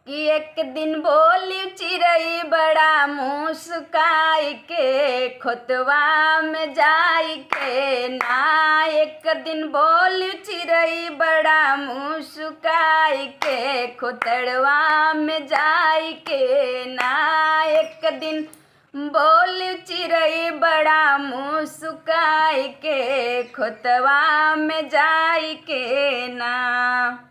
कि एक दिन बोली चिड़ई बड़ा मुस्काई के खोतवा में जाई के ना। एक दिन बोली चिड़ई बड़ा मुस्काई के खोतड़वा में जाई के ना। एक दिन बोली चिड़ई बड़ा मुस्काई के खोतवा में जाई के ना।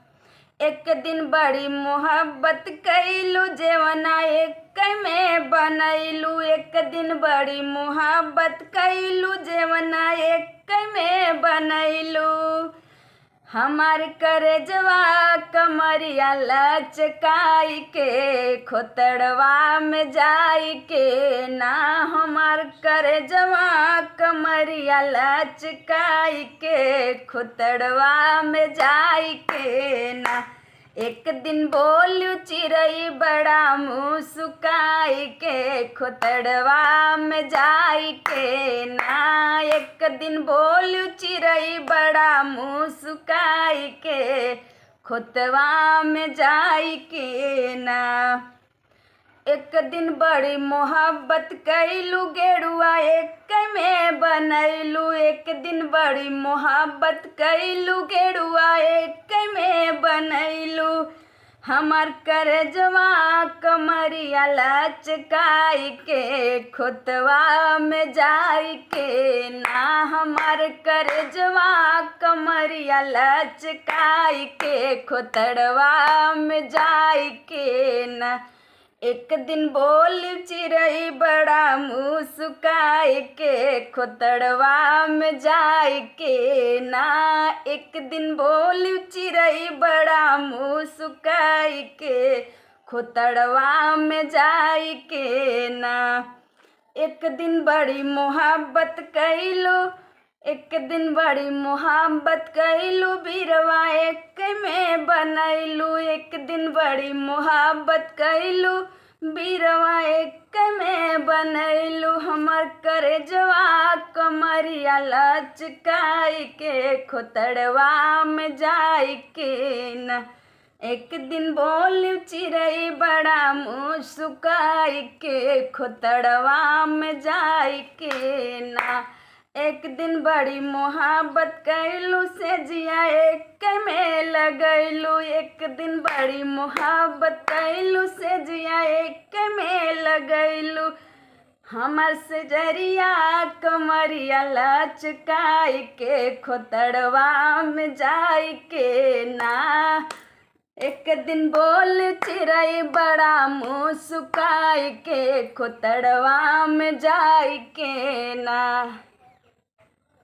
एक दिन बड़ी मोहब्बत कैलू जेवना एक में बनैलू। एक दिन बड़ी मोहब्बत कैलू जेवना एक में बनैलू। हमार करजवा कमरिया लचकाई के खोतड़वा में जाई के ना। हमार करजवा कमरिया लचकाई के खोतड़वा में जाई के ना। एक दिन बोलू चिड़ई बड़ा मुस्काई के खोतड़वा में जाई के ना। एक दिन बोलू चिड़ई बड़ा मुस्काई के खोतवा में जाई के ना। एक दिन बड़ी मोहब्बत कैलू गेरुआ एक में बनैलू। एक दिन बड़ी मोहब्बत कैलू गेरुआ एक में बनैलू। हमार करजवा कमरिया लचकाई के खोतवा में जाई के ना। हमार करजवा कमरिया लचकाई के खोतड़वा में जाई के ना। एक दिन बोली चिड़ई बड़ा मुस्काई के खोतड़वा में जाई के ना। एक दिन बोली चिड़ई बड़ा मुस्काई के खोतड़वा में जाई के ना। एक दिन बड़ी मोहब्बत कैलू। एक दिन बड़ी मोहब्बत कैलू बीरवा एक में बनैलू। एक दिन बड़ी मोहब्बत कैलू बीरवा एक में बनैलू। हमर करजवा कमरिया लचकाई के खोतड़वा में जाई के ना। एक दिन बोली चिड़ई बड़ा मुस्काई के खोतड़वा में जाई के ना। एक दिन बड़ी मोहब्बत कैलू से जिया एक में लगैलू। एक दिन बड़ी मोहब्बत कैलू से जिया एक में लगैलू। हमर से जरिया कमरिया लचकाई के खोतड़वा में जाई के ना। एक दिन बोल चिड़ई बड़ा मुस्काई के खोतड़वा में जाई के ना।